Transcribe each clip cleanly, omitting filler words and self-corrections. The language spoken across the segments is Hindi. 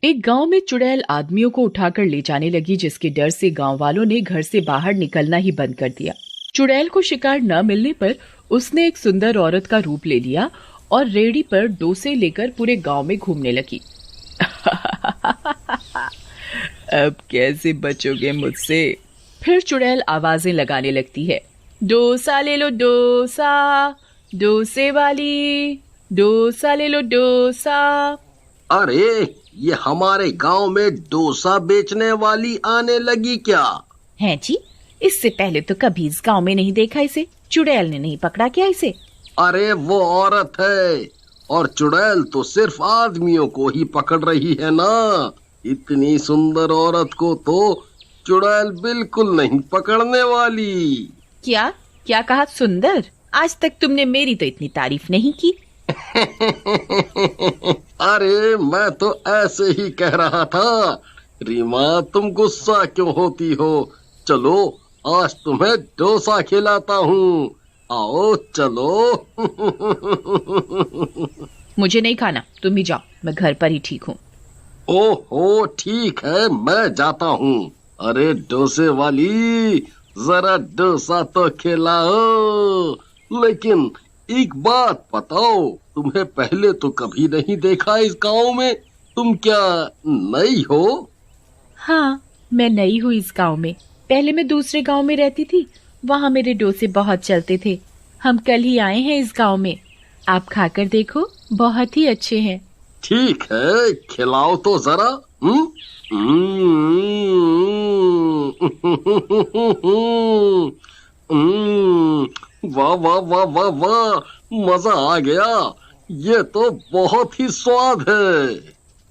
एक गांव में चुड़ैल आदमियों को उठाकर ले जाने लगी, जिसके डर से गांव वालों ने घर से बाहर निकलना ही बंद कर दिया। चुड़ैल को शिकार न मिलने पर उसने एक सुंदर औरत का रूप ले लिया और रेहड़ी पर डोसे लेकर पूरे गांव में घूमने लगी। अब कैसे बचोगे मुझसे? फिर चुड़ैल आवाजें लगाने लगती है। डोसा ले लो डोसा, डोसे वाली, डोसा ले लो डोसा। अरे ये हमारे गांव में डोसा बेचने वाली आने लगी क्या? है जी, इससे पहले तो कभी इस गांव में नहीं देखा इसे। चुड़ैल ने नहीं पकड़ा क्या इसे? अरे वो औरत है, और चुड़ैल तो सिर्फ आदमियों को ही पकड़ रही है ना। इतनी सुंदर औरत को तो चुड़ैल बिल्कुल नहीं पकड़ने वाली। क्या क्या कहा? सुंदर? आज तक तुमने मेरी तो इतनी तारीफ नहीं की। अरे मैं तो ऐसे ही कह रहा था। रीमा, तुम गुस्सा क्यों होती हो? चलो आज तुम्हें डोसा खिलाता हूँ, आओ चलो। मुझे नहीं खाना, तुम ही जाओ, मैं घर पर ही ठीक हूँ। ओहो ठीक है, मैं जाता हूँ। अरे डोसे वाली, जरा डोसा तो खिलाओ। लेकिन एक बात बताओ, तुम्हें पहले तो कभी नहीं देखा इस गांव में। तुम क्या नई हो? हाँ, मैं नई हूँ इस गांव में। पहले मैं दूसरे गांव में रहती थी, वहाँ मेरे डोसे बहुत चलते थे। हम कल ही आए हैं इस गांव में। आप खाकर देखो, बहुत ही अच्छे हैं। ठीक है, खिलाओ तो जरा। वाह वाह वाह वाह वाह, मजा आ गया। ये तो बहुत ही स्वाद है।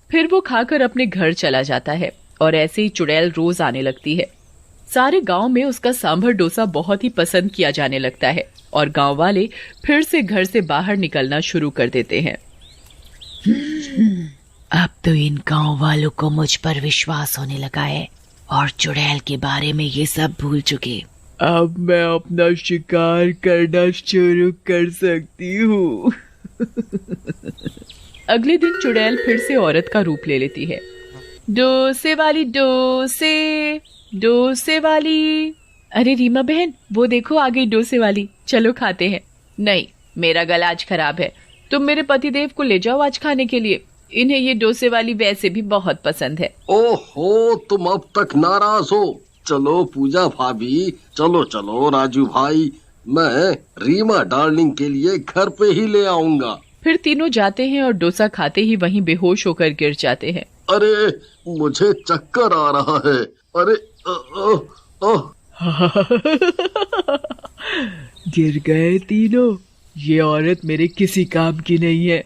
फिर वो खाकर अपने घर चला जाता है और ऐसे ही चुड़ैल रोज आने लगती है। सारे गांव में उसका सांभर डोसा बहुत ही पसंद किया जाने लगता है और गांव वाले फिर से घर से बाहर निकलना शुरू कर देते हैं। अब तो इन गांव वालों को मुझ पर विश्वास होने लगा है और चुड़ैल के बारे में ये सब भूल चुके। अब मैं अपना शिकार करना शुरू कर सकती हूँ। अगले दिन चुड़ैल फिर से औरत का रूप ले लेती है। डोसे वाली, डोसे, डोसे वाली। अरे रीमा बहन, वो देखो आ गई डोसे वाली, चलो खाते हैं। नहीं, मेरा गला आज खराब है, तुम मेरे पतिदेव को ले जाओ आज खाने के लिए। इन्हें ये डोसे वाली वैसे भी बहुत पसंद है। ओहो, तुम अब तक नाराज हो? चलो पूजा भाभी, चलो चलो राजू भाई, मैं रीमा डार्लिंग के लिए घर पे ही ले आऊंगा। फिर तीनों जाते हैं और डोसा खाते ही वहीं बेहोश होकर गिर जाते हैं। अरे मुझे चक्कर आ रहा है। अरे गिर गए तीनों। ये औरत मेरे किसी काम की नहीं है।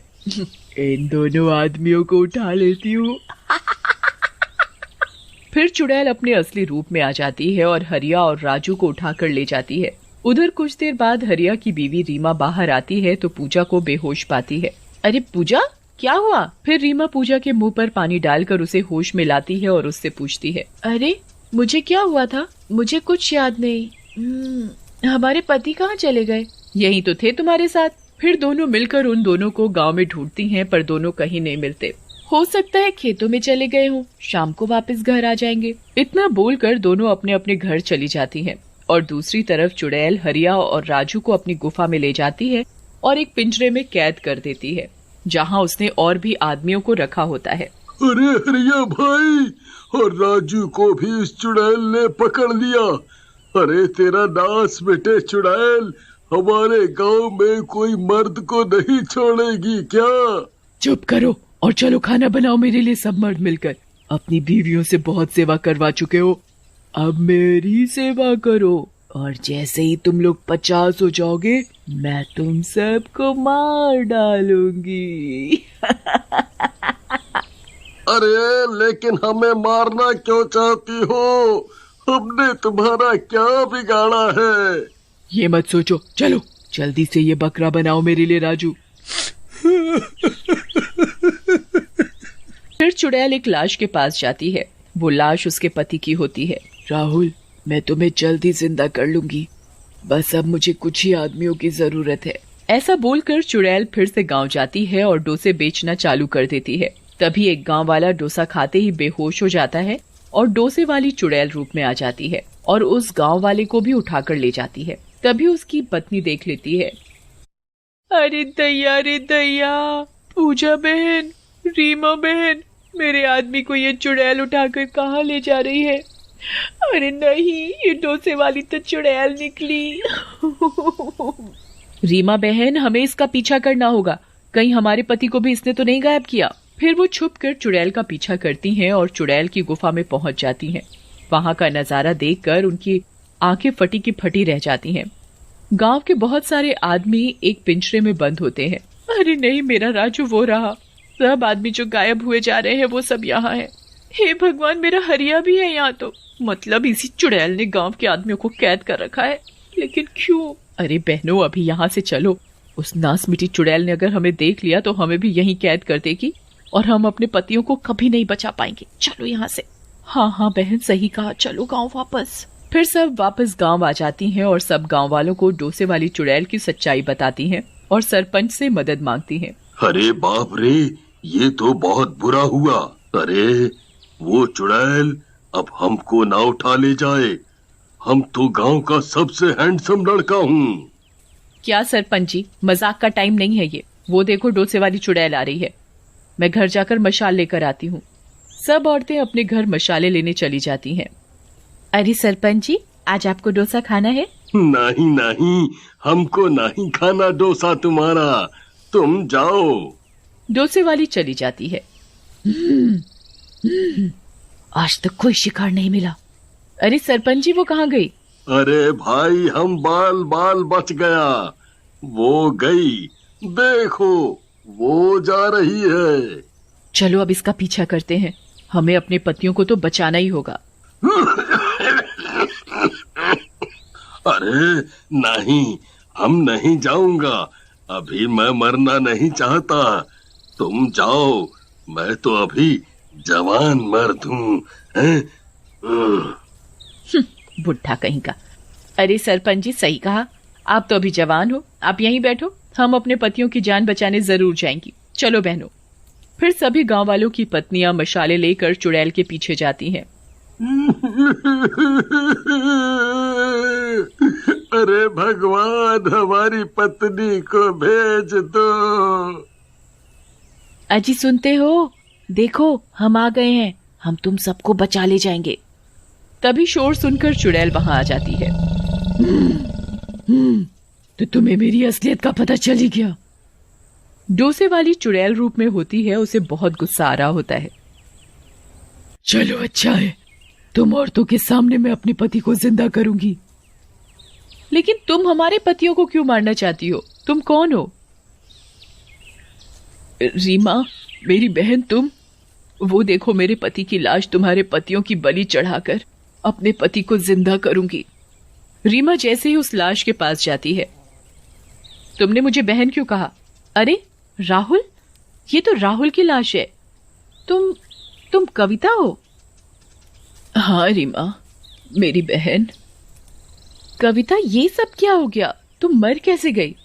इन दोनों आदमियों को उठा लेती हूँ। फिर चुड़ैल अपने असली रूप में आ जाती है और हरिया और राजू को उठाकर ले जाती है। उधर कुछ देर बाद हरिया की बीवी रीमा बाहर आती है तो पूजा को बेहोश पाती है। अरे पूजा, क्या हुआ? फिर रीमा पूजा के मुंह पर पानी डालकर उसे होश में लाती है और उससे पूछती है, अरे मुझे क्या हुआ था? मुझे कुछ याद नहीं। हमारे पति कहाँ चले गए? यही तो थे तुम्हारे साथ। फिर दोनों मिलकर उन दोनों को गांव में ढूंढती हैं, पर दोनों कहीं नहीं मिलते। हो सकता है खेतों में चले गए हों, शाम को वापस घर आ जाएंगे। इतना बोलकर दोनों अपने अपने घर चली जाती हैं और दूसरी तरफ चुड़ैल हरिया और राजू को अपनी गुफा में ले जाती है और एक पिंजरे में कैद कर देती है, जहाँ उसने और भी आदमियों को रखा होता है। अरे हरिया भाई, और राजू को भी इस चुड़ैल ने पकड़ लिया। अरे तेरा नाश बेटे चुड़ैल, हमारे गांव में कोई मर्द को नहीं छोड़ेगी क्या? चुप करो और चलो खाना बनाओ मेरे लिए सब मर्द मिलकर। अपनी बीवियों से बहुत सेवा करवा चुके हो, अब मेरी सेवा करो और जैसे ही तुम लोग 50 हो जाओगे मैं तुम सबको मार डालूंगी। अरे लेकिन हमें मारना क्यों चाहती हो? हमने तुम्हारा क्या बिगाड़ा है? ये मत सोचो, चलो जल्दी से ये बकरा बनाओ मेरे लिए राजू। फिर चुड़ैल एक लाश के पास जाती है। वो लाश उसके पति की होती है। राहुल, मैं तुम्हें जल्दी जिंदा कर लूंगी, बस अब मुझे कुछ ही आदमियों की जरूरत है। ऐसा बोलकर चुड़ैल फिर से गांव जाती है और डोसे बेचना चालू कर देती है। तभी एक गांव वाला डोसा खाते ही बेहोश हो जाता है और डोसे वाली चुड़ैल रूप में आ जाती है और उस गांव वाले को भी उठाकर ले जाती है। तभी उसकी पत्नी देख लेती है। अरे दैया, पूजा बहन, रीमा बहन, मेरे आदमी को ये चुड़ैल उठाकर कहाँ ले जा रही है? अरे नहीं, ये डोसे वाली तो चुड़ैल निकली। रीमा बहन, हमें इसका पीछा करना होगा, कहीं हमारे पति को भी इसने तो नहीं गायब किया। फिर वो छुपकर चुड़ैल का पीछा करती हैं और चुड़ैल की गुफा में पहुंच जाती हैं। वहां का नजारा देखकर उनकी आंखें फटी की फटी रह जाती हैं। गांव के बहुत सारे आदमी एक पिंजरे में बंद होते हैं। अरे नहीं, मेरा राजू वो रहा, सब आदमी जो गायब हुए जा रहे हैं वो सब यहाँ है। हे भगवान, मेरा हरिया भी है यहाँ तो। मतलब इसी चुड़ैल ने गांव के आदमियों को कैद कर रखा है, लेकिन क्यों? अरे बहनों, अभी यहाँ से चलो, उस नास मिटी चुड़ैल ने अगर हमें देख लिया तो हमें भी यहीं कैद कर देगी और हम अपने पतियों को कभी नहीं बचा पाएंगे। चलो यहाँ से। हाँ बहन, सही कहा, चलो गांव वापस। फिर सब वापस गांव आ जाती हैं और सब गांव वालों को डोसे वाली चुड़ैल की सच्चाई बताती हैं और सरपंच से मदद मांगती हैं। अरे बाप रे, ये तो बहुत बुरा हुआ। अरे वो चुड़ैल अब हमको ना उठा ले जाए, हम तो गांव का सबसे हैंडसम लड़का हूँ। क्या सरपंच जी, मजाक का टाइम नहीं है ये। वो देखो, डोसे वाली चुड़ैल आ रही है। मैं घर जाकर मशाल लेकर आती हूँ। सब औरतें अपने घर मशाले लेने चली जाती हैं। अरे सरपंच जी, आज आपको डोसा खाना है? नहीं नहीं, हमको नहीं खाना डोसा तुम्हारा, तुम जाओ। डोसे वाली चली जाती है। आज तक कोई शिकार नहीं मिला। अरे सरपंच जी, वो कहाँ गई? अरे भाई, हम बाल बाल बच गया, वो गई, देखो वो जा रही है। चलो अब इसका पीछा करते हैं, हमें अपने पतियों को तो बचाना ही होगा। अरे नहीं, हम नहीं जाऊंगा, अभी मैं मरना नहीं चाहता, तुम जाओ, मैं तो अभी जवान मर्द हूँ। बुढ़ा कहीं का। अरे सरपंच जी, सही कहा, आप तो अभी जवान हो, आप यहीं बैठो, हम अपने पतियों की जान बचाने जरूर जाएंगी। चलो बहनों। फिर सभी गांव वालों की पत्नियां मशाले लेकर चुड़ैल के पीछे जाती हैं। अरे भगवान, हमारी पत्नी को भेज दो। अजी सुनते हो? देखो, हम आ गए हैं, हम तुम सबको बचा ले जाएंगे। तभी शोर सुनकर चुड़ैल वहां आ जाती है। तो तुम्हें मेरी असलियत का पता चल ही गया। डोसे वाली चुड़ैल रूप में होती है, उसे बहुत गुस्सा आ रहा होता है। चलो अच्छा है, तुम औरतों के सामने मैं अपने पति को जिंदा करूंगी। लेकिन तुम हमारे पतियों को क्यों मारना चाहती हो? तुम कौन हो? रीमा, मेरी बहन तुम? वो देखो, मेरे पति की लाश तुम्हारे पतियों की बलि चढ़ाकर अपने पति को जिंदा करूंगी। रीमा जैसे ही उस लाश के पास जाती है। तुमने मुझे बहन क्यों कहा? अरे राहुल, ये तो राहुल की लाश है। तुम कविता हो? हाँ रीमा, मेरी बहन। कविता, ये सब क्या हो गया? तुम मर कैसे गई?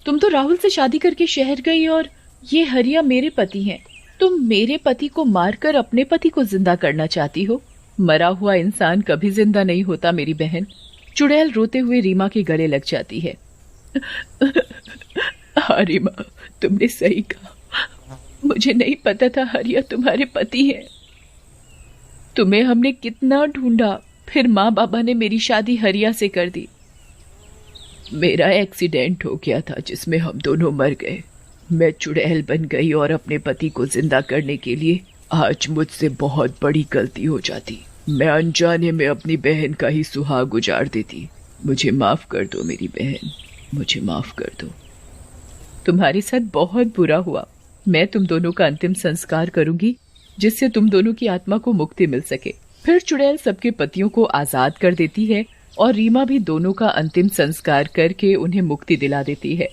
तुम तो राहुल से शादी करके शहर गई और ये हरिया मेरे पति हैं। तुम मेरे पति को मारकर अपने पति को जिंदा करना चाहती हो? मरा हुआ इंसान कभी जिंदा नहीं होता मेरी बहन। चुड़ैल रोते हुए रीमा के गले लग जाती है। हाँ रीमा, तुमने सही कहा, मुझे नहीं पता था हरिया तुम्हारे पति है। तुम्हें हमने कितना ढूंढा, फिर माँ बाबा ने मेरी शादी हरिया से कर दी। मेरा एक्सीडेंट हो गया था जिसमें हम दोनों मर गए। मैं चुड़ैल बन गई और अपने पति को जिंदा करने के लिए आज मुझसे बहुत बड़ी गलती हो जाती। मैं अनजाने में अपनी बहन का ही सुहाग उजाड़ देती। मुझे माफ कर दो मेरी बहन, मुझे माफ कर दो। तुम्हारे साथ बहुत बुरा हुआ। मैं तुम दोनों का अंतिम संस्कार करूंगी जिससे तुम दोनों की आत्मा को मुक्ति मिल सके। फिर चुड़ैल सबके पतियों को आजाद कर देती है और रीमा भी दोनों का अंतिम संस्कार करके उन्हें मुक्ति दिला देती है।